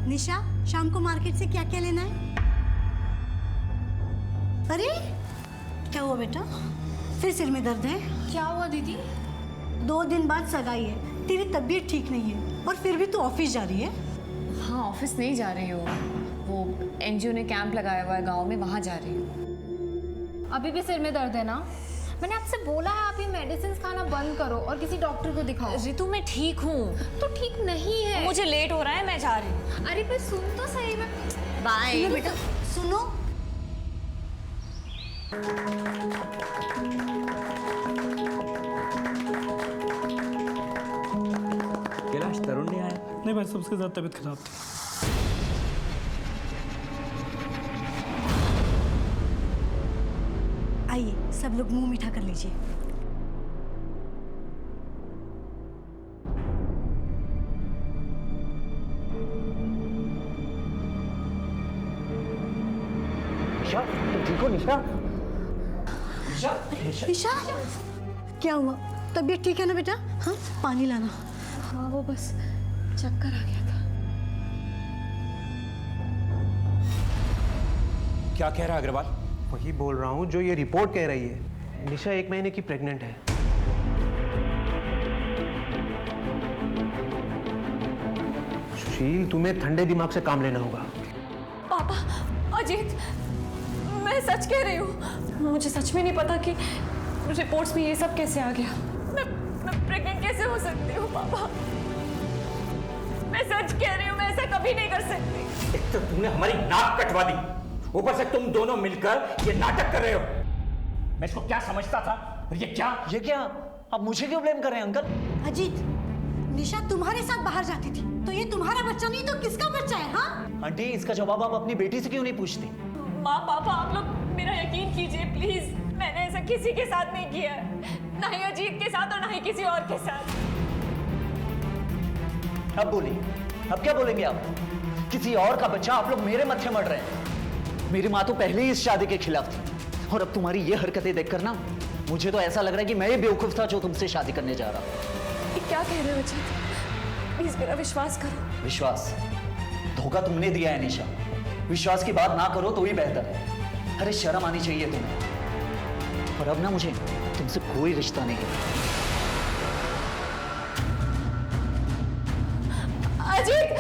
निशा, शाम को मार्केट से क्या क्या लेना है? अरे क्या हुआ बेटा, फिर सिर में दर्द है? क्या हुआ दीदी? 2 दिन बाद सगाई है, तेरी तबीयत ठीक नहीं है और फिर भी तू ऑफिस जा रही है? हाँ, ऑफिस नहीं जा रही हूँ, वो एनजीओ ने कैंप लगाया हुआ है गांव में, वहाँ जा रही हूँ। अभी भी सिर में दर्द है ना? मैंने आपसे बोला है आप ये मेडिसिन खाना बंद करो और किसी डॉक्टर को दिखाओ। रितु मैं ठीक हूँ। तो ठीक नहीं है। मुझे लेट हो रहा है, मैं जा रही हूँ। अरे पर सुन तो सही में। बाय बेटा सुनो, कैलाश, तरुण नहीं आया? नहीं भाई, सबसे ज़्यादा तबीयत खराब थी। आइए सब लोग मुंह मीठा कर लीजिए। निशा, तुम ठीक हो? निशा, निशा, निशा, क्या हुआ? तबीयत ठीक है ना बेटा? हाँ, पानी लाना। हाँ वो बस चक्कर आ गया था। क्या कह रहा है अग्रवाल? वही बोल रहा हूँ जो ये रिपोर्ट कह रही है। निशा 1 महीने की प्रेग्नेंट है। सुशील, तुम्हें ठंडे दिमाग से काम लेना होगा। पापा, अजीत, मैं सच कह रही हूँ। मुझे सच में नहीं पता कि रिपोर्ट्स में ये सब कैसे आ गया। मैं प्रेग्नेंट कैसे हो सकती हूँ पापा? मैं सच कह रही हूँ, मैं ऐसा कभी नहीं कर सकती। एक तो तुमने हमारी नाक कटवा दी, ऊपर से तुम दोनों मिलकर ये नाटक कर रहे हो। मैं इसको क्या समझता था, और ये क्या? आप मुझे क्यों ब्लेम कर रहे हैं अंकल? अजीत, निशा तुम्हारे साथ बाहर जाती थी तो ये तुम्हारा बच्चा नहीं तो किसका बच्चा है? हाँ आंटी, इसका जवाब आप अपनी बेटी से क्यों नहीं पूछती? माँ पापा, आप लोग मेरा यकीन कीजिए प्लीज। मैंने ऐसा किसी के साथ नहीं किया है, ना ही अजीत के साथ और ना ही किसी और के साथ। अब बोलिए, अब क्या बोलेंगे आप? किसी और का बच्चा, आप लोग मेरे मत्थे मर रहे हैं। मेरी माँ तो पहले ही इस शादी के खिलाफ थी और अब तुम्हारी ये हरकतें देखकर ना मुझे तो ऐसा लग रहा है कि मैं ही बेवकूफ था जो तुमसे शादी करने जा रहा हूँ। ये क्या कह रहे हो अजीत? प्लीज मेरा विश्वास करो। विश्वास? धोखा तुमने दिया है निशा। विश्वास की बात ना करो तो ही बेहतर है। अरे शर्म आनी चाहिए तुम्हें। और अब ना मुझे तुमसे कोई रिश्ता नहीं है। अजीत,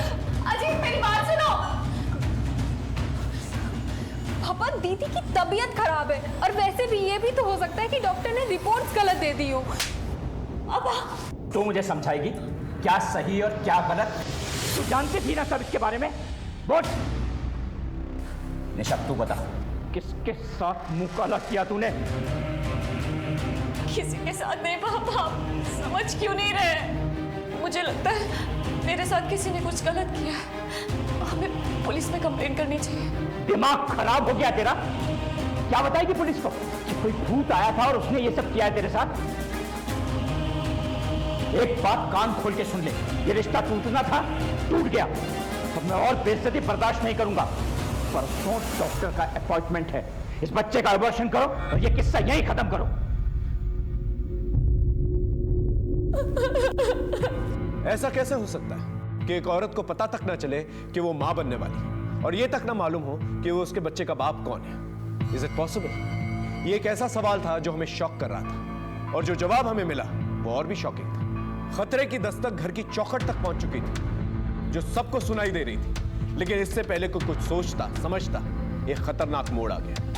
अजीत मेरी बात सुनो। पापा, दीदी की तबीयत खराब है और वैसे भी ये भी तो हो सकता है कि डॉक्टर ने रिपोर्ट्स गलत दे दी हो। पापा, तू मुझे समझाएगी क्या सही और क्या गलत? तू जानती थी ना सब इसके बारे में? बोल निशा, तू बता, किसके साथ मुंह काला किया तूने? किसी के साथ नहीं पापा, आप समझ क्यों नहीं रहे? मुझे लगता है मेरे साथ किसी ने कुछ गलत किया है। हमें पुलिस में कंप्लेंट करनी चाहिए। दिमाग खराब हो गया तेरा? क्या बताएगी पुलिस को कि कोई भूत आया था और उसने ये सब किया है तेरे साथ? एक बात कान खोल के सुन ले, ये रिश्ता टूटना था, टूट गया। अब मैं और बेइज्जती बर्दाश्त नहीं करूंगा। परसों डॉक्टर का अपॉइंटमेंट है, इस बच्चे का अबॉर्शन करो और ये किस्सा यहीं खत्म करो। ऐसा कैसे हो सकता है कि एक औरत को पता तक ना चले कि वो मां बनने वाली, और ये तक ना मालूम हो कि वो उसके बच्चे का बाप कौन है? Is it possible? ये एक ऐसा सवाल था जो हमें शॉक कर रहा था, और जो जवाब हमें मिला वो और भी शॉकिंग था। खतरे की दस्तक घर की चौखट तक पहुंच चुकी थी, जो सबको सुनाई दे रही थी, लेकिन इससे पहले कोई कुछ सोचता समझता, एक खतरनाक मोड़ आ गया।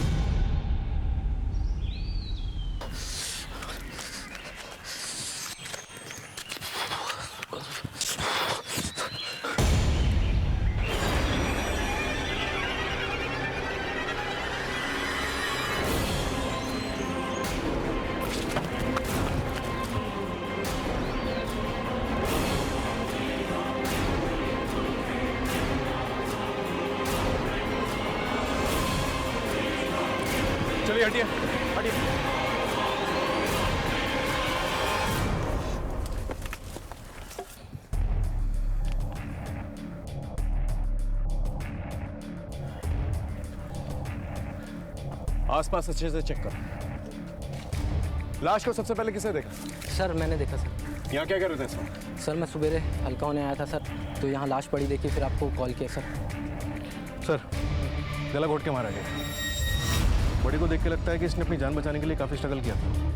चलिए हटिए, हटिए। आसपास अच्छे से चेक करो। लाश को सबसे पहले किसे देखा? सर मैंने देखा सर। यहाँ क्या कर रहे थे इस वक्त? सर मैं सुबेरे हल्का होने आया था सर, तो यहाँ लाश पड़ी देखी, फिर आपको कॉल किया सर। सर गला घोट के मारा गया। बॉडी को देख के लगता है कि इसने अपनी जान बचाने के लिए काफ़ी स्ट्रगल किया था।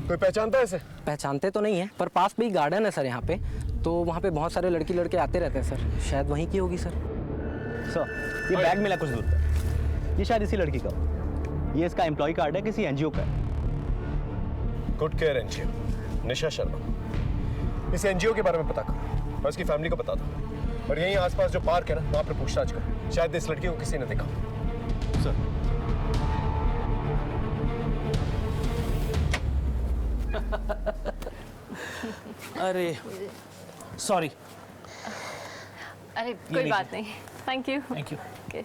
कोई पहचानता है इसे? पहचानते तो नहीं है, पर पास में ही गार्डन है सर यहाँ पे, तो वहाँ पे बहुत सारे लड़के आते रहते हैं सर, शायद वहीं की होगी सर। सर ये बैग मिला कुछ दूर पे, ये शायद इसी लड़की का हो। ये इसका एम्प्लॉय कार्ड है किसी एनजीओ का। Good care NGO, Nisha Sharma. इस एनजीओ के बारे में पता करो और इसकी फैमिली को बता दो, और यहीं आसपास जो पार्क है ना वहाँ पर पूछताछ करो, शायद इस लड़की को किसी ने देखा। सर अरे सॉरी। अरे कोई बात नहीं, thank you. Thank you. Okay.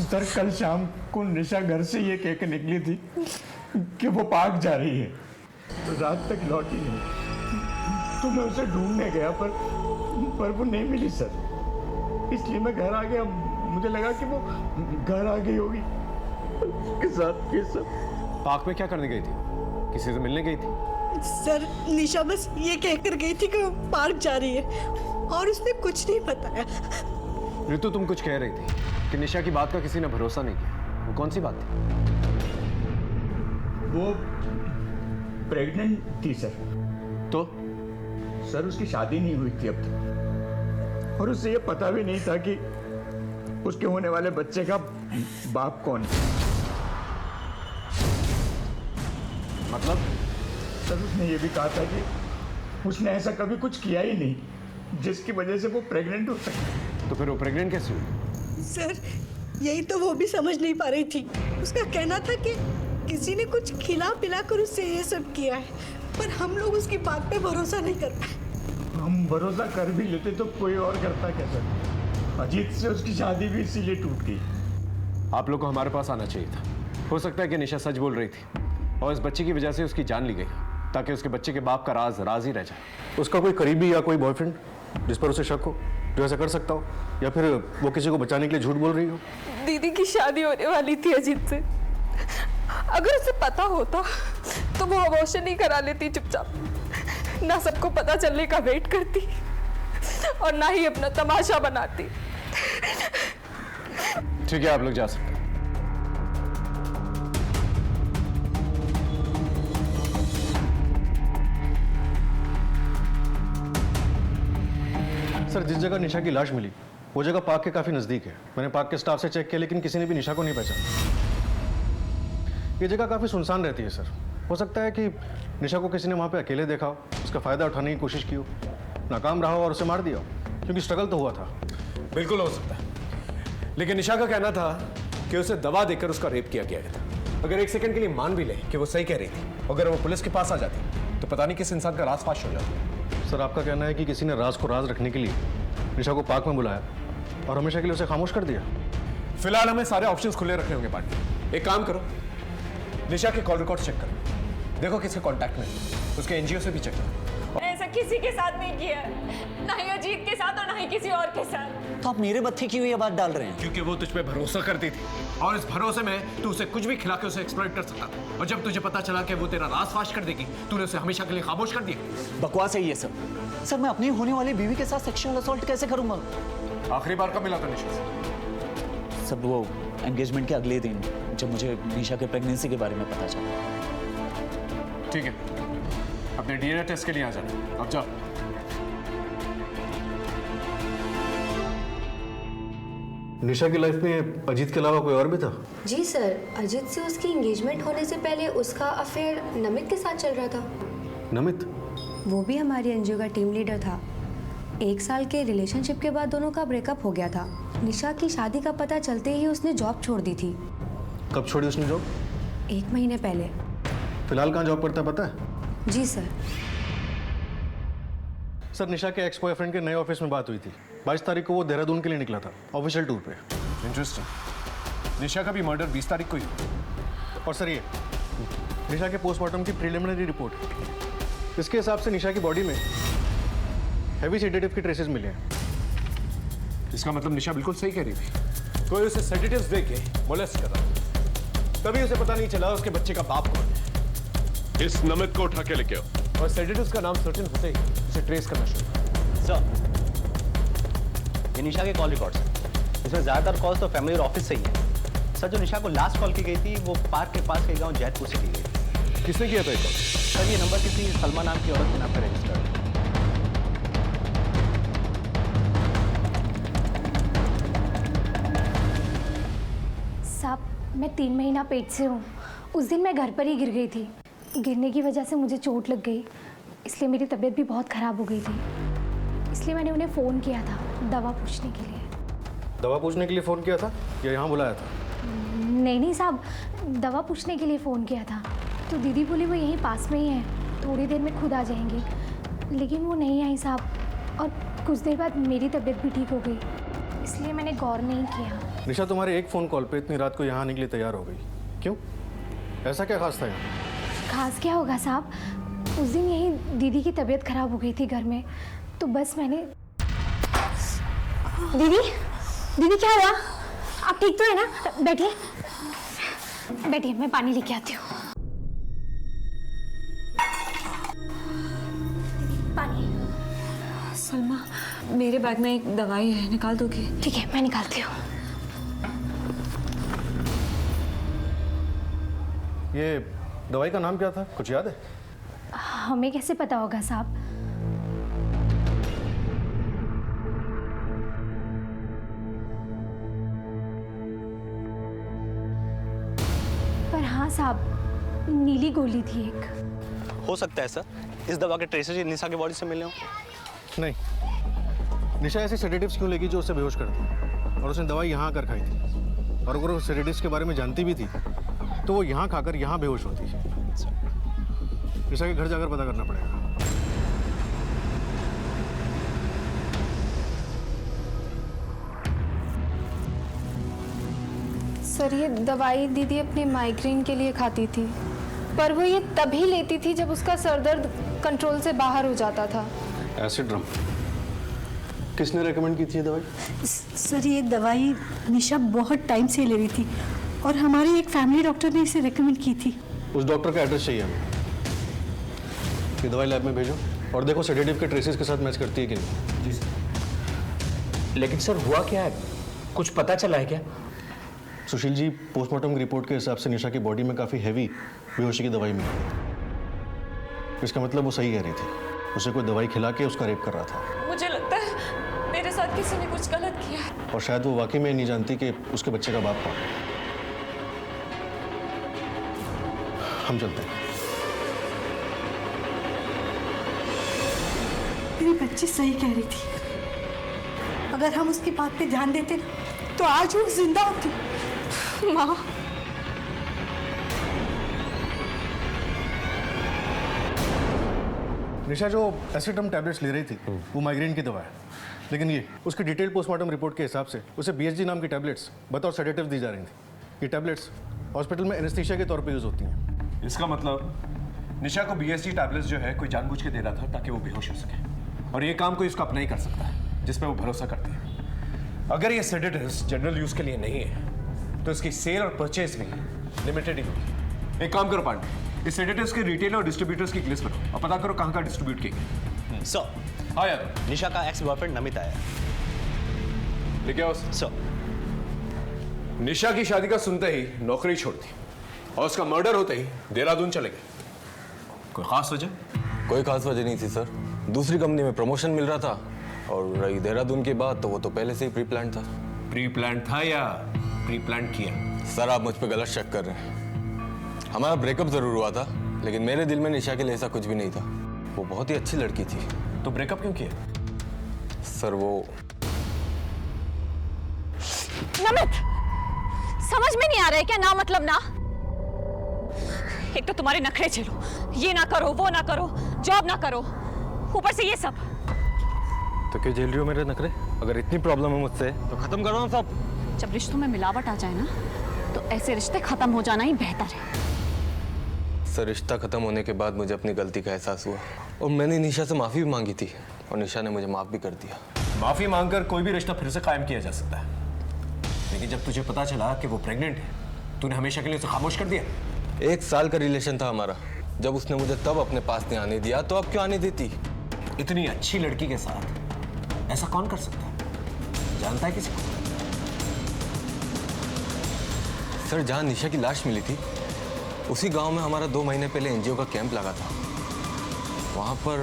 Sir कल शाम को निशा घर से ये कह के निकली थी कि वो पार्क जा रही है, तो रात तक लौटी नहीं। तो मैं उसे ढूंढने गया पर वो नहीं मिली सर, इसलिए मैं घर आ गया। मुझे लगा कि वो घर आ गई होगी। उसके साथ ये सब। पार्क में क्या करने गई थी? किसी से मिलने गई थी? सर निशा बस ये कहकर गई थी कि वो पार्क जा रही है और उसने कुछ नहीं बताया। ऋतु तुम कुछ कह रही थी कि निशा की बात का किसी ने भरोसा नहीं किया, वो कौन सी बात थी? वो प्रेग्नेंट थी सर। तो सर उसकी शादी नहीं हुई थी अब तक, और उससे ये पता भी नहीं था कि उसके होने वाले बच्चे का बाप कौन है। मतलब? सर उसने ये भी कहा था कि उसने ऐसा कभी कुछ किया ही नहीं जिसकी वजह से वो प्रेग्नेंट हो सके। तो फिर वो प्रेग्नेंट कैसे हुई? सर यही तो वो भी समझ नहीं पा रही थी। उसका कहना था कि किसी ने कुछ खिला पिला कर उससे ये सब किया है, पर हम लोग उसकी बात पे भरोसा नहीं कर पाए। हम भरोसा कर भी लेते तो कोई और करता क्या सर? अजीत से उसकी शादी भी इसीलिए टूट गई। आप लोग को हमारे पास आना चाहिए था। हो सकता है कि निशा सच बोल रही थी और इस बच्चे की वजह से उसकी जान ली गई, ताकि उसके बच्चे के बाप का राज ही रह जाए। उसका कोई करीबी या कोई बॉयफ्रेंड जिस पर उसे शक हो, जो ऐसा कर सकता हो, या फिर वो किसी को बचाने के लिए झूठ बोल रही हो? दीदी की शादी होने वाली थी अजीत से। अगर उसे पता होता तो वो अबॉर्शन नहीं करा लेती चुपचाप, ना सबको पता चलने का वेट करती और ना ही अपना तमाशा बनाती। ठीक है, आप लोग जा सकते हैं। सर जिस जगह निशा की लाश मिली वो जगह पार्क के काफी नजदीक है। मैंने पार्क के स्टाफ से चेक किया, लेकिन किसी ने भी निशा को नहीं पहचाना। ये जगह काफी सुनसान रहती है सर। हो सकता है कि निशा को किसी ने वहां पे अकेले देखा हो, उसका फायदा उठाने की कोशिश की हो, नाकाम रहा हो और उसे मार दिया हो, क्योंकि स्ट्रगल तो हुआ था। बिल्कुल हो सकता है, लेकिन निशा का कहना था कि उसे दवा देकर उसका रेप किया गया था। अगर एक सेकंड के लिए मान भी ले कि वो सही कह रही थी, अगर वो पुलिस के पास आ जाती तो पता नहीं किस इंसान का राज फाश हो जाता। सर आपका कहना है कि किसी ने राज को राज रखने के लिए निशा को पार्क में बुलाया और हमेशा के लिए उसे खामोश कर दिया? फिलहाल हमें सारे ऑप्शंस खुले रखने होंगे पार्टनर। एक काम करो, निशा के कॉल रिकॉर्ड चेक करो, देखो किसके कांटेक्ट में, उसके एनजीओ से भी चेक करो। ऐसा किसी के साथ नहीं किया है, ना ही अजीत के साथ और ना ही किसी और के साथ। तो आप मेरे मत्थे की हुई ये बात डाल रहे हैं? क्योंकि वो तुझ पे भरोसा करती थी और इस भरोसे में तू उसे कुछ भी खिला के उसे एक्सप्लॉइट कर सकता था, और जब तुझे पता चला कि वो तेरा राज फाश कर देगी, तूने उसे हमेशा के लिए खामोश कर दिया। बकवास है ये सब। सर मैं अपनी होने वाली बीवी के साथ सेक्सुअल असॉल्ट कैसे करूंगा? आखिरी बार कब मिला था निशा से? सब वो एंगेजमेंट के अगले दिन, जब मुझे निशा के प्रेगनेंसी के बारे में पता चला। ठीक है, अपने डीएनए टेस्ट के लिए आ जाना। अब जाओ। निशा की लाइफ में अजीत के अलावा कोई और भी था? जी सर, अजीत से उसकी एंगेजमेंट होने से पहले उसका अफेयर नमित के साथ चल रहा था। नमित? वो भी हमारी एनजीओ का टीम लीडर था। 1 साल के रिलेशनशिप के बाद दोनों का ब्रेकअप हो गया था। निशा की शादी का पता चलते ही उसने जॉब छोड़ दी थी। कब छोड़ी उसने जॉब? 1 महीने पहले। फिलहाल कहाँ जॉब करता है पता है? जी सर। सर निशा के एक्स बॉयफ्रेंड के नए ऑफिस में बात हुई थी। 22 तारीख को वो देहरादून के लिए निकला था ऑफिशियल टूर पे। इंटरेस्टिंग। निशा का भी मर्डर 20 तारीख को ही हुआ। और सर ये निशा के पोस्टमार्टम की प्रिलिमिनरी रिपोर्ट, इसके हिसाब से निशा की बॉडी में हैवी सेडेटिव के ट्रेसेस मिले हैं। इसका मतलब निशा बिल्कुल सही कह रही थी, कोई उसे सेडेटिव्स दे के मोलेस्ट कर रहा था, तभी उसे पता नहीं चला उसके बच्चे का बाप कौन है। इस नमित को उठा के लेके आओ। और सेडेटिव्स का नाम सर्टेन होते ही उसे ट्रेस करना शुरू किया। सर, ये निशा के कॉल रिकॉर्ड्स हैं। इसमें ज़्यादातर कॉल्स तो फैमिली और ऑफिस से ही है। सर, जो निशा को लास्ट कॉल की गई थी वो पार्क के पास के गांव जैतपुर से की गई थी। किसने किया था ये कॉल? सर, ये नंबर किसी सलमा नाम की औरत के नाम पर रजिस्टर्ड है। साहब, मैं 3 महीना पेट से हूँ। उस दिन मैं घर पर ही गिर गई थी। गिरने की वजह से मुझे चोट लग गई, इसलिए मेरी तबीयत भी बहुत ख़राब हो गई थी। इसलिए मैंने उन्हें फ़ोन किया था दवा पूछने के लिए। दवा पूछने के लिए फ़ोन किया था या यहाँ बुलाया था? नहीं साहब, दवा पूछने के लिए फ़ोन किया था। तो दीदी बोली वो यहीं पास में ही है, थोड़ी देर में खुद आ जाएंगी। लेकिन वो नहीं आई साहब, और कुछ देर बाद मेरी तबीयत भी ठीक हो गई, इसलिए मैंने गौर नहीं किया। निशा तुम्हारे एक फ़ोन कॉल पे इतनी रात को यहाँ आने के लिए तैयार हो गई, क्यों? ऐसा क्या खास था यहाँ? खास क्या होगा साहब, उस दिन यही दीदी की तबीयत ख़राब हो गई थी घर में, तो बस मैंने। दीदी क्या हुआ? आप ठीक तो है ना? बैठिए, मैं पानी लेके आती हूँ। पानी। सलमा, मेरे बैग में एक दवाई है, निकाल दोगी? ठीक है, मैं निकालती हूँ। ये दवाई का नाम क्या था, कुछ याद है? हमें कैसे पता होगा साहब? पर हाँ साहब, नीली गोली थी एक। हो सकता है सर, इस दवा के ट्रेसेस निशा की बॉडी से मिले हों। नहीं, निशा ऐसी सेडेटिव्स क्यों लेगी जो उसे बेहोश कर दी? और उसने दवाई यहाँ आकर खाई थी, और अगर वो सेडेटिव्स के बारे में जानती भी थी तो वो यहाँ खाकर यहाँ बेहोश होती। निशा के घर जाकर पता करना पड़ेगा। सर, ये दवाई दीदी अपने माइग्रेन के लिए खाती थी, पर वो ये तभी लेती थी जब उसका सर दर्द कंट्रोल से बाहर हो जाता था। एसिड ड्रम किसने रेकमेंड की थी ये दवाई? सर, ये दवाई निशा बहुत टाइम से ले रही थी, और हमारे एक फैमिली डॉक्टर ने इसे रेकमेंड की थी। उस डॉक्टर का एड्रेस चाहिए हमें। ये दवाई लैब में भेजो और देखो सेडेटिव के ट्रेसेस के साथ मैच करती है कि नहीं। जी सर। लेकिन सर हुआ क्या है, कुछ पता चला है क्या? सुशील जी, पोस्टमार्टम रिपोर्ट के हिसाब से निशा की बॉडी में काफ़ी हैवी बेहोशी की दवाई मिली। इसका मतलब वो सही कह रही थी, उसे कोई दवाई खिला के उसका रेप कर रहा था। मुझे लगता है मेरे साथ किसी ने कुछ गलत किया है। और शायद वो वाकई में नहीं जानती कि उसके बच्चे का बाप कौन है। हम चलते हैं। मेरी बच्ची सही कह रही थी, अगर हम उसकी बात पे ध्यान देते ना तो आज वो जिंदा होती। माँ, निशा जो एसिडम टैबलेट्स ले रही थी वो माइग्रेन की दवा है, लेकिन ये उसकी डिटेल पोस्टमार्टम रिपोर्ट के हिसाब से उसे BSG नाम की टैबलेट्स बतौर सेडेटिव दी जा रही थी। ये टैबलेट्स हॉस्पिटल में एनेस्थीसिया के तौर पे यूज होती हैं। इसका मतलब निशा को BSG टैबलेट्स जो है कोई जानबूझ के दे रहा था ताकि वो बेहोश हो सके, और ये काम कोई उसका अपना ही कर सकता है जिस पे वो भरोसा करती है। अगर ये सेडेटिव्स जनरल यूज के लिए नहीं है तो इसकी सेल और परचेज भी लिमिटेड ही होगी। एक काम करो पांडे, इस सेडेटिव्स के रिटेलर और डिस्ट्रीब्यूटर्स की लिस्ट बनाओ और पता करो कहाँ कहाँ डिस्ट्रीब्यूट किए। सर, हाँ यार, निशा का एक्स बॉयफ्रेंड नमित आया। लेके आओ सर। निशा की शादी का सुनते ही नौकरी छोड़ दी और उसका मर्डर होते ही देहरादून चले गए। कोई खास वजह? कोई खास वजह नहीं थी सर, दूसरी कंपनी में प्रमोशन मिल रहा था, और रही देहरादून की बात तो वो तो पहले से ही प्री प्लान था। प्री प्लान था या प्री प्लान किया? सर, आप मुझ पे गलत शक कर रहे हैं। हमारा ब्रेकअप जरूर हुआ था, लेकिन मेरे दिल में निशा के लिए ऐसा कुछ भी नहीं था। वो बहुत ही अच्छी लड़की थी। तो ब्रेकअप क्यों किया? सर, वो नमित, समझ में नहीं आ रहा है क्या ना मतलब ना? एक तो तुम्हारे नखरे झेलो, ये ना करो वो ना करो, जॉब ना करो, ऊपर से ये सब। तो क्यों झेल रही हो मेरे नखरे? अगर इतनी प्रॉब्लम है मुझसे तो खत्म करो ना सब। जब रिश्तों में मिलावट आ जाए ना तो ऐसे रिश्ते खत्म हो जाना ही बेहतर है। सर, रिश्ता खत्म होने के बाद मुझे अपनी गलती का एहसास हुआ और मैंने निशा से माफी भी मांगी थी और निशा ने मुझे माफ भी कर दिया। माफी मांगकर कोई भी रिश्ता फिर से कायम किया जा सकता है, लेकिन जब तुझे पता चला कि वो प्रेग्नेंट है, तूने हमेशा के लिए उसे खामोश कर दिया। 1 साल का रिलेशन था हमारा। जब उसने मुझे तब अपने पास नहीं आने दिया तो अब क्यों आने देती? इतनी अच्छी लड़की के साथ ऐसा कौन कर सकता है? जानता है किसी को? सर, जहाँ निशा की लाश मिली थी उसी गांव में हमारा 2 महीने पहले एनजीओ का कैंप लगा था। वहां पर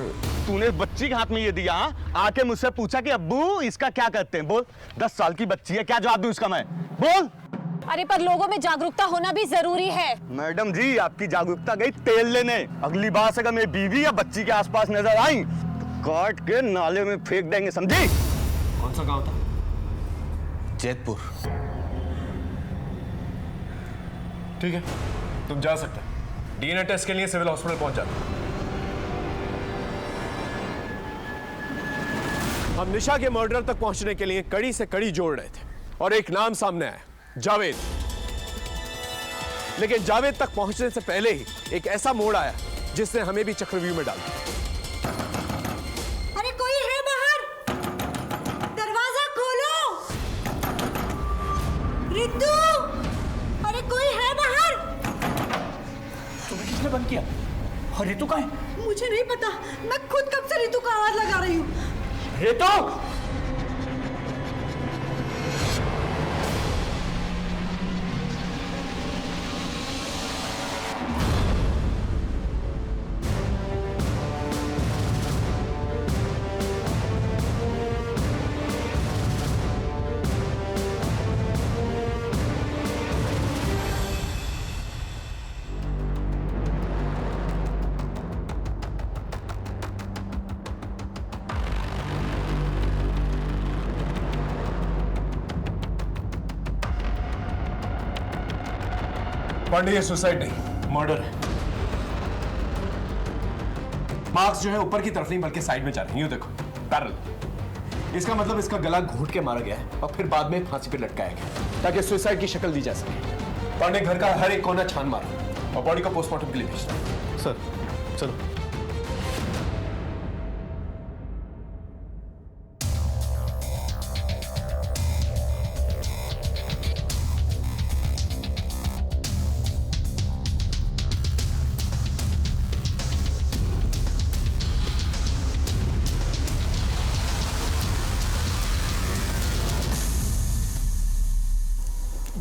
तूने बच्ची के हाथ में ये दिया, आके मुझसे पूछा कि अब्बू इसका क्या करते हैं? बोल, 10 साल की बच्ची है, क्या जवाब दूं इसका मैं? बोल। अरे पर लोगों में जागरूकता होना भी जरूरी है। मैडम जी, आपकी जागरूकता गई तेल लेने। अगली बार से अगर मेरी बीवी या बच्ची के आसपास नजर आई तो काट के नाले में फेंक देंगे, समझी? कौन सा गांव था? जैतपुर। ठीक है, तुम जा सकते हो। डीएनए टेस्ट के लिए सिविल हॉस्पिटल पहुंच जाते। हम निशा के मर्डर तक पहुंचने के लिए कड़ी से कड़ी जोड़ रहे थे और एक नाम सामने आया, जावेद। लेकिन जावेद तक पहुंचने से पहले ही एक ऐसा मोड़ आया जिसने हमें भी चक्रव्यूह में डाल दिया। अरे कोई है बाहर? दरवाजा खोलो। रितु, अरे कोई है बाहर? तुम्हें किसने बंद किया? और रितु कहाँ है? मुझे नहीं पता, मैं खुद कब से रितु को आवाज लगा रही हूँ। रितु! पांडे, ये सुसाइड नहीं, मर्डर है। मार्क्स जो है ऊपर की तरफ नहीं बल्कि साइड में जा रहे हैं, यूं देखो, पैरेलल। इसका मतलब इसका गला घोंट के मारा गया है और फिर बाद में फांसी पे लटकाया गया ताकि सुसाइड की शक्ल दी जा सके। पांडे घर का हर एक कोना छान मारा और बॉडी को पोस्टमार्टम के लिए भेजना। सर चलो।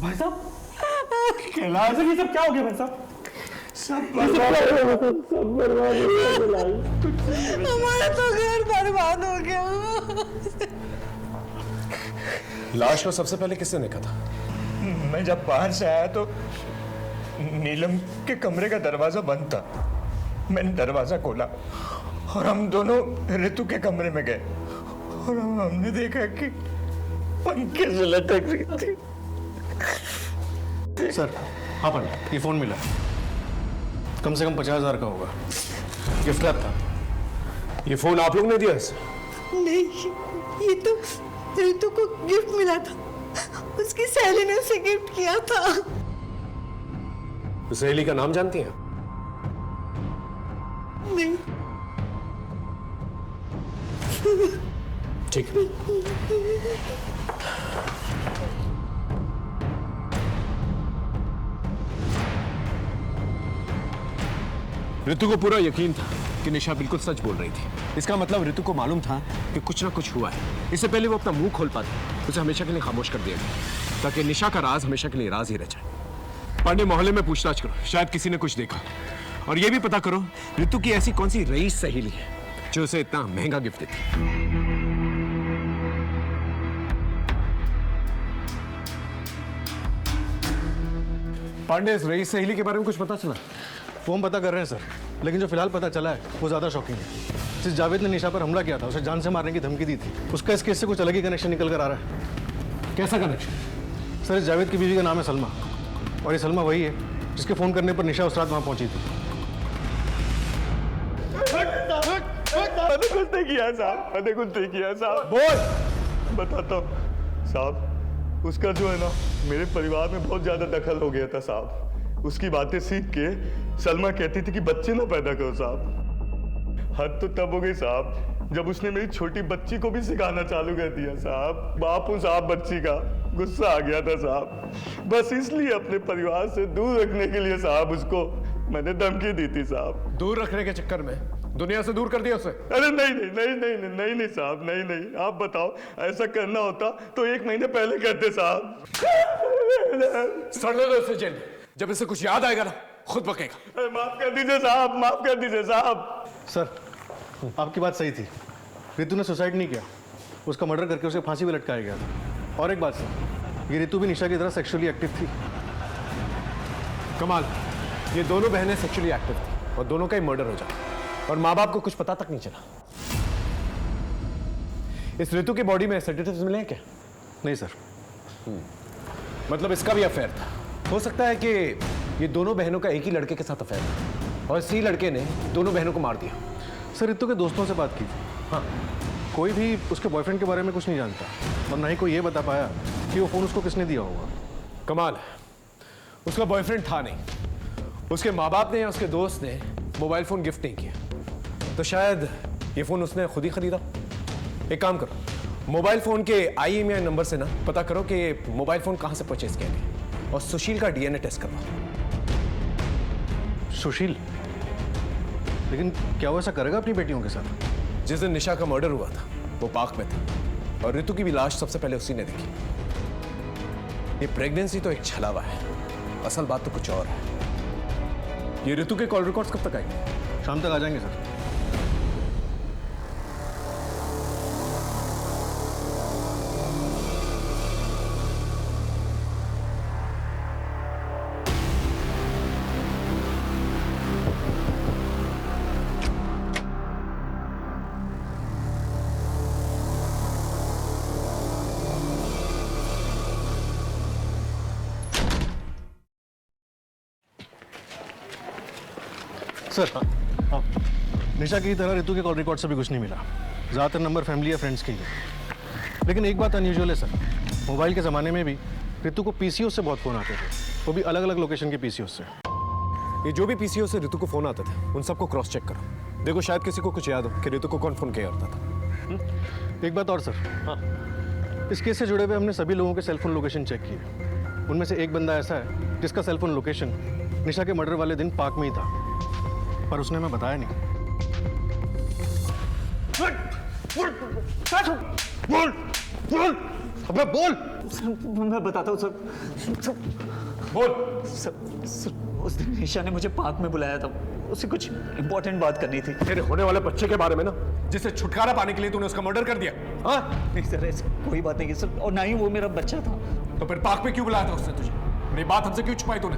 भाई साहब, कैलाश ये सब क्या हो गया भाई साहब? हमारा तो घर बर्बाद हो गया। लाश को सबसे पहले किसने देखा था? मैं जब बाहर से आया तो नीलम के कमरे का दरवाजा बंद था। मैंने दरवाजा खोला और हम दोनों ऋतु के कमरे में गए और हमने देखा कि पंखे से लटक रही थी। सर, हाँ पंडित, ये फोन मिला, कम से कम 50,000 का होगा, गिफ्ट रैप था। ये फोन आप लोग ने दिया इसे? नहीं, ये तो रितु को गिफ्ट मिला था, उसकी सहेली ने उसे गिफ्ट किया था। सहेली का नाम जानती हैं? नहीं। ठीक है। ऋतु को पूरा यकीन था कि निशा बिल्कुल सच बोल रही थी। इसका मतलब ऋतु को मालूम था कि कुछ ना कुछ हुआ है। इससे पहले वो अपना मुंह खोल पाती, उसे हमेशा के लिए खामोश कर दिया गया ताकि निशा का राज हमेशा के लिए राज ही रह जाए। पांडे, मोहल्ले में पूछताछ करो, शायद किसी ने कुछ देखा। और ये भी पता करो ऋतु की ऐसी कौन सी रईस सहेली है जो उसे इतना महंगा गिफ्ट देती। पांडे, इस रईस सहेली के बारे में कुछ पता चला? वो हम पता कर रहे हैं सर, लेकिन जो फिलहाल पता चला है वो ज़्यादा शॉकिंग है। जिस जावेद ने निशा पर हमला किया था, उसे जान से मारने की धमकी दी थी, उसका इस केस से कुछ अलग ही कनेक्शन निकल कर आ रहा है। कैसा कनेक्शन? सर, इस जावेद की बीवी का नाम है सलमा, और ये सलमा वही है जिसके फ़ोन करने पर निशा उस रात वहाँ पहुँची थी। मैंने कुछ नहीं किया साहब, मैंने कुछ नहीं किया साहब। बोल। बताता हूँ साहब, उसका जो है ना मेरे परिवार में बहुत ज्यादा दखल हो गया था साहब। उसकी बातें सीख के सलमा कहती थी कि बच्चे ना पैदा करो साहब। हद तो तब हो गई साहब जब उसने मेरी छोटी बच्ची को भी सिखाना चालू कर दिया साहब। बाप हूँ साहब बच्ची का, गुस्सा आ गया था साहब। बस इसलिए अपने परिवार से दूर रखने के लिए साहब उसको मैंने धमकी दी थी साहब। दूर रखने के चक्कर में दुनिया से दूर कर दिया उसे? अरे नहीं नहीं नहीं नहीं नहीं नहीं नहीं साहब, नहीं नहीं। आप बताओ, ऐसा करना होता तो 1 महीने पहले करते साहब। सड़ दो उसे जेल में, जब इसे कुछ याद आएगा ना खुद बकेगा। माफ कर दीजिए साहब, माफ कर दीजिए साहब। सर, आपकी बात सही थी। रितु ने सुसाइड नहीं किया, उसका मर्डर करके उसे फांसी पे लटकाया गया था। और एक बात सर, ये रितु भी निशा की तरह सेक्सुअली एक्टिव थी। कमाल, ये दोनों बहनें सेक्सुअली एक्टिव थी और दोनों का ही मर्डर हो जाता और माँ बाप को कुछ पता तक नहीं चला। इस रितु की बॉडी में सेडेटिव्स मिले हैं क्या? नहीं सर। मतलब इसका भी अफेयर था। हो सकता है कि ये दोनों बहनों का एक ही लड़के के साथ अफेयर था और इसी लड़के ने दोनों बहनों को मार दिया। सर, रितु के दोस्तों से बात की थी। हाँ, कोई भी उसके बॉयफ्रेंड के बारे में कुछ नहीं जानता और ना ही कोई ये बता पाया कि वो फोन उसको किसने दिया होगा। कमाल है, उसका बॉयफ्रेंड था नहीं, उसके माँ बाप ने या उसके दोस्त ने मोबाइल फोन गिफ्ट नहीं किया, तो शायद ये फोन उसने खुद ही खरीदा। एक काम करो, मोबाइल फोन के IMEI नंबर से ना पता करो कि मोबाइल फोन कहां से परचेज किया गया और सुशील का DNA टेस्ट करवाओ। सुशील? लेकिन क्या वो ऐसा करेगा अपनी बेटियों के साथ? जिस दिन निशा का मर्डर हुआ था वो पार्क में था और रितु की भी लाश सबसे पहले उसी ने देखी। ये प्रेगनेंसी तो एक छलावा है, असल बात तो कुछ और है। ये रितु के कॉल रिकॉर्ड्स कब तक आएंगे? शाम तक आ जाएंगे सर। सर, हाँ, निशा की तरह रितु के कॉल रिकॉर्ड से भी कुछ नहीं मिला। ज़्यादातर नंबर फैमिली या फ्रेंड्स के ही। लेकिन एक बात अनयूजुअल है सर, मोबाइल के ज़माने में भी रितु को PCO से बहुत फ़ोन आते थे, वो भी अलग अलग लोकेशन के PCO से। ये जो भी PCO से रितु को फोन आते थे उन सबको क्रॉस चेक करो, देखो शायद किसी को कुछ याद हो कि रितु को कौन फोन किया करता था। एक बात और सर, हाँ, इस केस से जुड़े हुए हमने सभी लोगों के सेलफोन लोकेशन चेक किए। उनमें से एक बंदा ऐसा है जिसका सेलफोन लोकेशन निशा के मर्डर वाले दिन पार्क में ही था, पर उसने हमें बताया नहीं। बोल बोल अबे बोल। मैं बताता हूँ सर। बोल। सर, उस दिन निशा ने मुझे पार्क में बुलाया था, उसे कुछ इंपॉर्टेंट बात करनी थी। तेरे होने वाले बच्चे के बारे में ना, जिसे छुटकारा पाने के लिए तूने उसका मर्डर कर दिया। हाँ नहीं सर, ऐसी कोई बात नहीं सर, और ना ही वो मेरा बच्चा था। तो फिर पार्क में क्यों बुलाया था उसने तुझे? मेरी बात हमसे क्यों छुपाई तूने?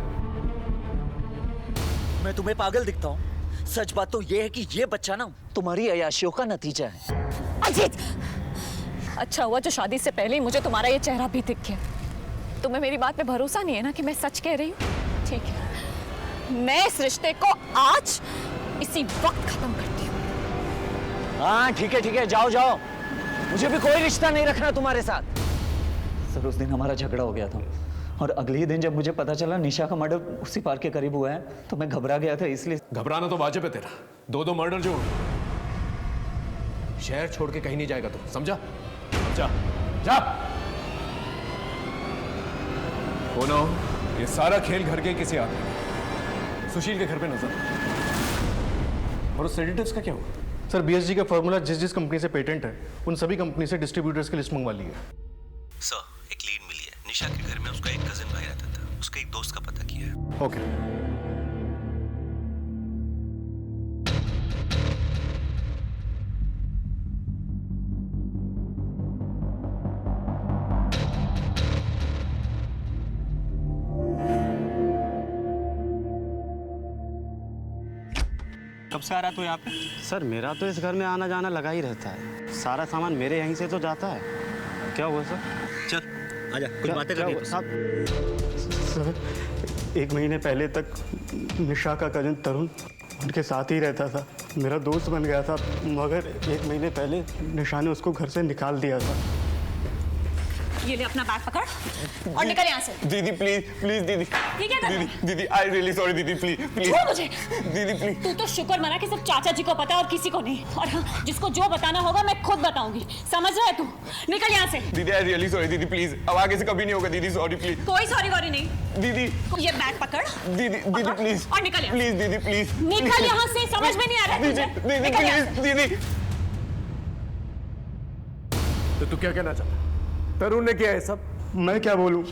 मैं तुम्हें पागल दिखता हूँ? सच बात तो ये है कि ये बच्चा ना तुम्हारी अय्याशियों का नतीजा है। अजीत, अच्छा हुआ जो शादी से पहले ही मुझे तुम्हारा ये चेहरा भी दिख गया। तुम्हें मेरी बात पे भरोसा नहीं है ना कि मैं सच कह रही हूँ? ठीक है, मैं इस रिश्ते को आज इसी वक्त खत्म करती हूँ। हाँ ठीक है, जाओ जाओ, मुझे भी कोई रिश्ता नहीं रखना तुम्हारे साथ। सर, उस दिन हमारा झगड़ा हो गया था और अगले ही दिन जब मुझे पता चला निशा का मर्डर उसी पार्क के करीब हुआ है तो मैं घबरा गया था। इसलिए घबराना तो वाजिब है तेरा, दो मर्डर जो शहर छोड़ के कहीं नहीं जाएगा तू, समझा? जा जा। बोलो, ये सारा खेल घर के किसी आदमी का, सुशील के घर पे नजर। और उस सेडेटिव्स का क्या हुआ? सर, BSG का फॉर्मूला जिस जिस कंपनी से पेटेंट है उन सभी कंपनी से डिस्ट्रीब्यूटर्स की लिस्ट मंगवा ली है। सर, एक लीड मिली है। निशा के घर में उसका एक कजिन भाई रहता था, उसके एक दोस्त का पता किया है। ओके। कब से आ रहा तू यहाँ पे? सर, मेरा तो इस घर में आना जाना लगा ही रहता है। सारा सामान मेरे यहीं से तो जाता है। क्या हुआ सर? चल आजा, कुछ बातें करेंगे। सर, 1 महीने पहले तक निशा का कजिन तरुण उनके साथ ही रहता था, मेरा दोस्त बन गया था, मगर 1 महीने पहले निशा ने उसको घर से निकाल दिया था। ये ले अपना बैग पकड़ और निकल यहाँ से। दीदी प्लीज प्लीज दीदी। ये क्या कर रहा है? दीदी आई रियली सॉरी दीदी प्लीज प्लीज। छोड़ मुझे। दीदी प्लीज। तू तो शुक्र मना कि सिर्फ चाचा जी को पता है और किसी को नहीं। और हाँ, जिसको जो बताना होगा मैं खुद बताऊंगी, समझ रहा है तू? निकल यहाँ से। दीदी आई रियली सॉरी दीदी प्लीज, अब आगे से कभी नहीं होगा दीदी, सॉरी प्लीज। कोई सॉरी वॉरी नहीं। दीदी ये बैग पकड़। दीदी दीदी प्लीज और निकल यहाँ। प्लीज दीदी प्लीज। निकल यहाँ से, समझ में नहीं आ रहा है तुझे? दीदी निकल यहाँ प्लीज दीदी। तो तू क्या कहना चाहता? तरुण ने किया है सब? मैं क्या बोलूं?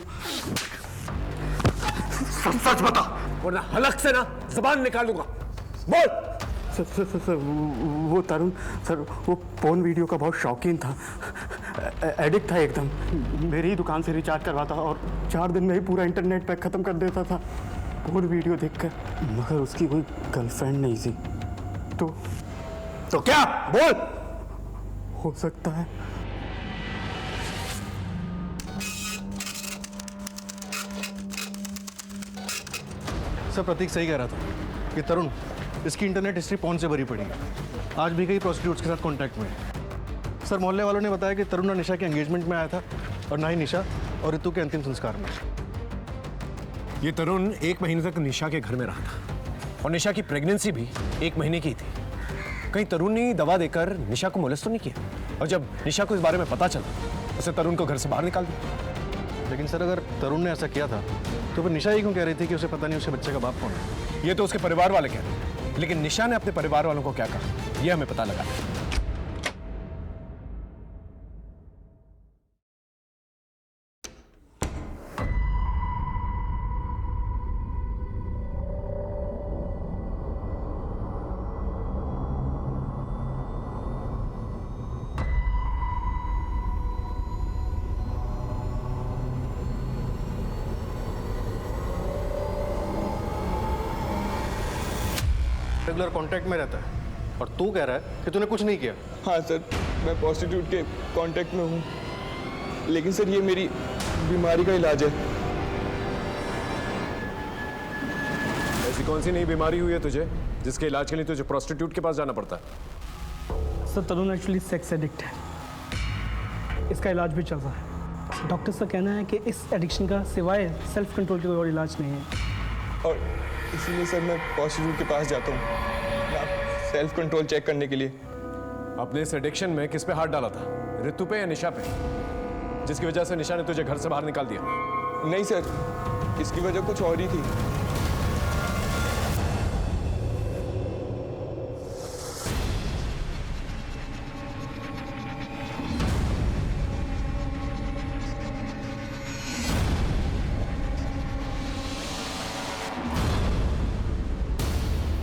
सच बता, वरना हलक से ना जुबान निकाल दूंगा। बोल। सर, वो तरुण सर, वो पोर्न वीडियो का बहुत शौकीन था, एडिक्ट था एकदम। मेरी ही दुकान से रिचार्ज करवाता और 4 दिन में ही पूरा इंटरनेट पैक खत्म कर देता था पोर्न वीडियो देखकर। मगर उसकी कोई गर्लफ्रेंड नहीं थी। तो क्या? बोल। हो सकता है सर, प्रतीक सही कह रहा था कि तरुण, इसकी इंटरनेट हिस्ट्री पॉर्न से भरी पड़ी है। आज भी कई प्रोस्टिट्यूट्स के साथ कांटेक्ट में है। सर, मोहल्ले वालों ने बताया कि तरुण ना निशा के एंगेजमेंट में आया था और ना ही निशा और ऋतु के अंतिम संस्कार में। ये तरुण 1 महीने तक निशा के घर में रहा था और निशा की प्रेगनेंसी भी 1 महीने की थी। कहीं तरुण ने दवा देकर निशा को मोलेस्ट तो नहीं किया? और जब निशा को इस बारे में पता चला, उसे तरुण को घर से बाहर निकाल दिया। लेकिन सर, अगर तरुण ने ऐसा किया था तो फिर निशा ही क्यों कह रही थी कि उसे पता नहीं उसके बच्चे का बाप कौन है? ये तो उसके परिवार वाले कह रहे हैं, लेकिन निशा ने अपने परिवार वालों को क्या कहा, यह हमें पता लगा। रेगुलर कांटेक्ट में रहता है और तू कह रहा है कि तूने कुछ नहीं किया। हाँ सर, मैं प्रोस्टिट्यूट के कांटेक्ट में हूँ, लेकिन सर ये मेरी बीमारी का इलाज है। ऐसी कौन सी नई बीमारी हुई है तुझे जिसके इलाज के लिए तुझे प्रोस्टिट्यूट के पास जाना पड़ता है? सर, तरुण एक्चुअली सेक्स एडिक्ट है, इसका इलाज भी चल रहा है। डॉक्टर का कहना है कि इस एडिक्शन का सिवाय सेल्फ कंट्रोल के कोई और इलाज नहीं है। और इसीलिए सर मैं प्रोस्टिट्यूट के पास जाता हूँ, सेल्फ कंट्रोल चेक करने के लिए। अपने इस एडिक्शन में किस पे हाथ डाला था, ऋतु पे या निशा पे, जिसकी वजह से निशा ने तुझे घर से बाहर निकाल दिया? नहीं सर, इसकी वजह कुछ और ही थी।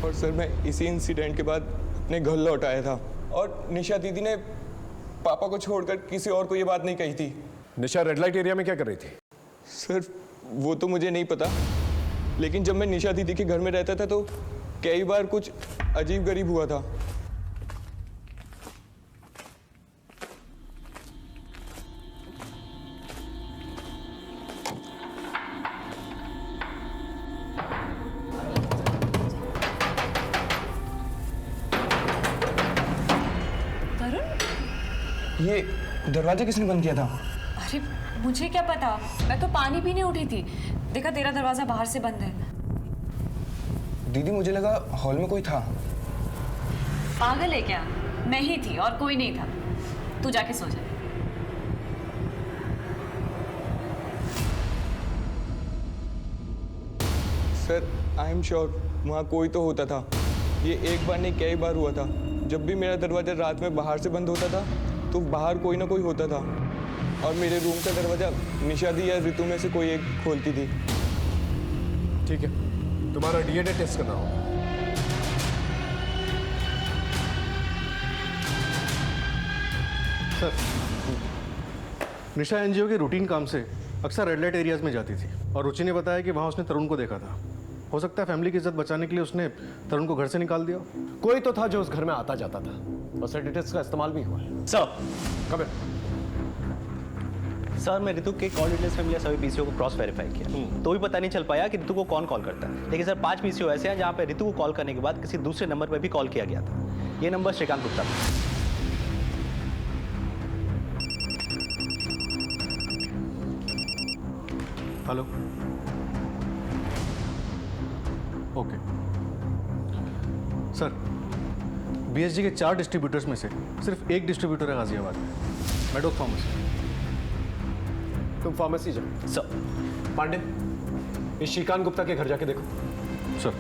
और सर मैं इसी इंसिडेंट के बाद अपने घर लौट आया था और निशा दीदी ने पापा को छोड़कर किसी और को ये बात नहीं कही थी। निशा रेड लाइट एरिया में क्या कर रही थी? सर वो तो मुझे नहीं पता, लेकिन जब मैं निशा दीदी के घर में रहता था तो कई बार कुछ अजीब गरीब हुआ था। ये दरवाजा किसने बंद किया था? अरे मुझे क्या पता, मैं तो पानी पीने उठी थी, देखा तेरा दरवाजा बाहर से बंद है। दीदी मुझे लगा हॉल में कोई था। पागल है क्या? मैं ही थी और कोई नहीं था। तू जाके सो जा। सर आई एम श्योर वहाँ कोई तो होता था। ये एक बार नहीं कई बार हुआ था। जब भी मेरा दरवाजा रात में बाहर से बंद होता था तो बाहर कोई ना कोई होता था और मेरे रूम का दरवाजा निशा दी या ऋतु में से कोई एक खोलती थी। ठीक है, तुम्हारा डीएनए टेस्ट करना होगा। सर, निशा एनजीओ के रूटीन काम से अक्सर रेड लाइट एरियाज में जाती थी और रुचि ने बताया कि वहाँ उसने तरुण को देखा था। हो सकता है फैमिली की इज्जत बचाने के लिए उसने तरुण को घर से निकाल दिया। कोई तो था जो उस घर में आता जाता था और सर्टिफिकेट्स का इस्तेमाल भी हुआ है। सर, कब सर मैं ऋतु के कॉल डिटेल्स में मिले सभी पीसीओ को क्रॉस वेरीफाई किया, तो भी पता नहीं चल पाया कि ऋतु को कौन कॉल करता है। लेकिन सर 5 पीसीओ ऐसे हैं जहाँ पे ऋतु को कॉल करने के बाद किसी दूसरे नंबर पर भी कॉल किया गया था। ये नंबर श्रीकांत गुप्ता था। हेलो, ओके सर, बीएसजी के 4 डिस्ट्रीब्यूटर्स में से सिर्फ एक डिस्ट्रीब्यूटर है गाजियाबाद में, मेडोक फार्मेसी। तुम फार्मेसी जाओ। सर। पांडे, इस श्रीकांत गुप्ता के घर जाके देखो। सर।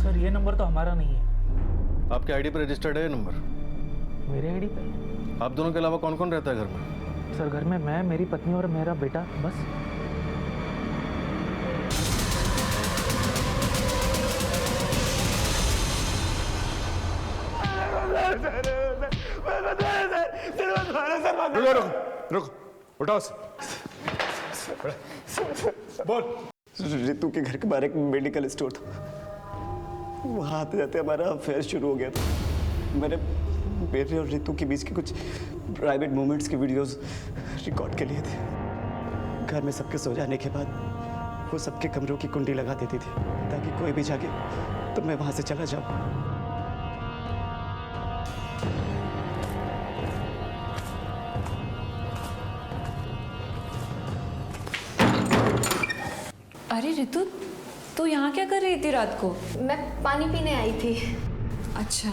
सर ये नंबर तो हमारा नहीं है। आपके आईडी पर रजिस्टर्ड है ये नंबर? मेरे आईडी पे? आप दोनों के अलावा कौन कौन रहता है घर में? सर घर में मैं, मेरी पत्नी और मेरा बेटा, बस। रुको, उठाओ बोल। ऋतु के घर के बाहर एक मेडिकल स्टोर था, वहाँ आते जाते हमारा अफेयर शुरू हो गया था। मैंने मेरे और ऋतु के बीच के कुछ प्राइवेट मोमेंट्स की वीडियोस रिकॉर्ड के लिए थे। घर में सबके सो जाने के बाद वो सबके कमरों की कुंडी लगा देती थी ताकि कोई भी जागे तो मैं वहाँ से चला जाऊँ। अरे ऋतु, तू यहाँ क्या कर रही थी रात को? मैं पानी पीने आई थी। अच्छा।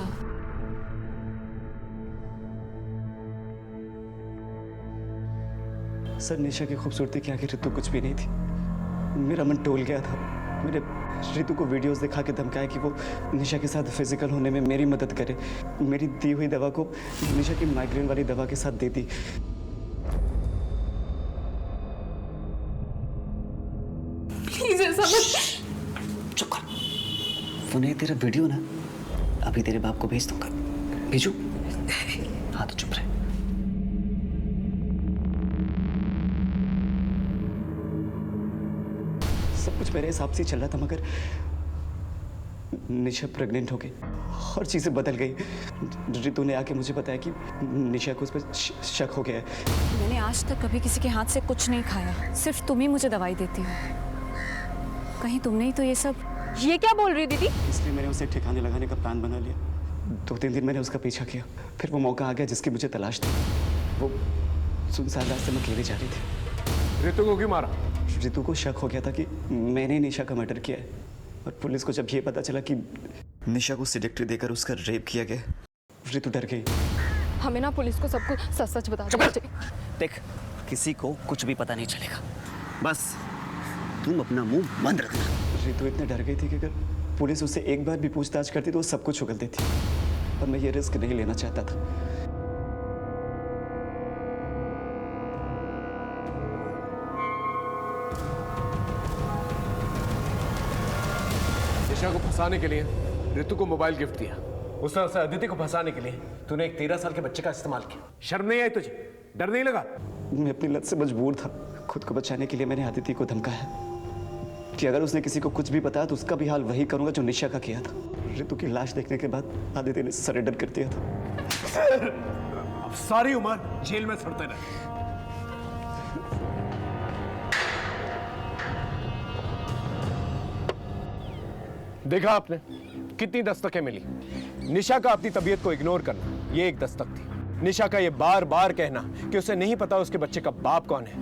सर निशा की खूबसूरती के आगे ऋतु कुछ भी नहीं थी। मेरा मन टोल गया था। मैंने ऋतु को वीडियोस दिखा के धमकाया कि वो निशा के साथ फिजिकल होने में मेरी मदद करे। मेरी दी हुई दवा को निशा की माइग्रेन वाली दवा के साथ दे दी। प्लीज ऐसा मत। चुप कर। वो नहीं तेरा वीडियो ना अभी तेरे बाप को भेज दूंगा। भेजू? हाँ तो चुप रहे। सब कुछ मेरे हिसाब से चल रहा था, मगर निशा प्रेग्नेंट हो गई और चीजें बदल गई। ऋतु ने आके मुझे बताया कि निशा को उस पर शक हो गया है। मैंने आज तक कभी किसी के हाथ से कुछ नहीं खाया, सिर्फ तुम ही मुझे दवाई देती हो। कहीं तुमने ही तो ये सब। ये क्या बोल रही दीदी? इसलिए मैंने उसे ठिकाने लगाने का प्लान बना लिया। 2-3 दिन मैंने उसका पीछा किया, फिर वो मौका आ गया जिसकी मुझे तलाश थी। वो सुनसान रास्ते में अकेले जा रही थी। ऋतु को क्यों मारा? ऋतु को शक हो गया था कि मैंने निशा का मर्डर किया है, और पुलिस को जब ये पता चला कि निशा को सिलेक्ट्री देकर उसका रेप किया गया, ऋतु डर गई। हमें ना पुलिस को सब कुछ सच सच बता दो। देख, किसी को कुछ भी पता नहीं चलेगा, बस तुम अपना मुंह बंद रखना। ऋतु इतने डर गई थी कि अगर पुलिस उससे एक बार भी पूछताछ करती तो वो सब कुछ उगल देती, और मैं ये रिस्क नहीं लेना चाहता था। निशा को फंसाने के लिए ऋतु को मोबाइल गिफ्ट दिया। उस तरह से अदिति को फंसाने के लिए तूने एक 13 साल के बच्चे का इस्तेमाल किया। शर्म नहीं आई तुझे? डर नहीं लगा? मैं अपनी लत से मजबूर था। खुद को बचाने के लिए मैंने अदिति को धमकाया कि अगर उसने किसी को कुछ भी बताया तो उसका भी हाल वही करूंगा जो निशा का किया था। ऋतु की लाश देखने के बाद अदिति ने सरेंडर कर दिया था। अब सारी उम्र जेल में सड़ते रहे। देखा आपने कितनी दस्तकें मिली। निशा का अपनी तबीयत को इग्नोर करना, ये एक दस्तक थी। निशा का ये बार बार कहना कि उसे नहीं पता उसके बच्चे का बाप कौन है।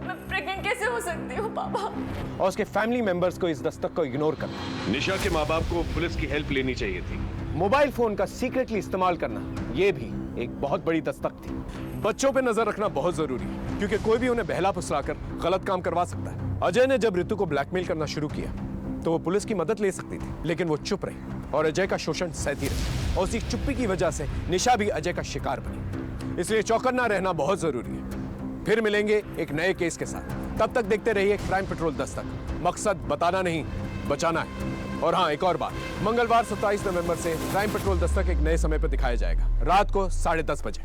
मैं प्रेग्नेंट कैसे हो सकती हूँ पापा? और उसके फैमिली मेंबर्स को इस दस्तक को इग्नोर करना। निशा के माँ बाप को पुलिस की हेल्प लेनी चाहिए थी। मोबाइल फोन का सीक्रेटली इस्तेमाल करना, ये भी एक बहुत बड़ी दस्तक थी। बच्चों पे नजर रखना बहुत जरूरी है, क्योंकि कोई भी उन्हें बहला फुसलाकर गलत काम करवा सकता है। अजय ने जब ऋतु को ब्लैकमेल करना शुरू किया तो वो पुलिस की मदद ले सकती थी, लेकिन वो चुप रही और अजय का शोषण सहती रही, और उसी चुप्पी की वजह से निशा भी अजय का शिकार बनी। इसलिए चौकन्ना रहना बहुत जरूरी है। फिर मिलेंगे एक नए केस के साथ। तब तक देखते रहिए क्राइम पेट्रोल दस्तक। मकसद बताना नहीं, बचाना है। और हाँ, एक और बात, मंगलवार 27 नवंबर से क्राइम पेट्रोल दस्तक एक नए समय पर दिखाया जाएगा, रात को 10:30 बजे।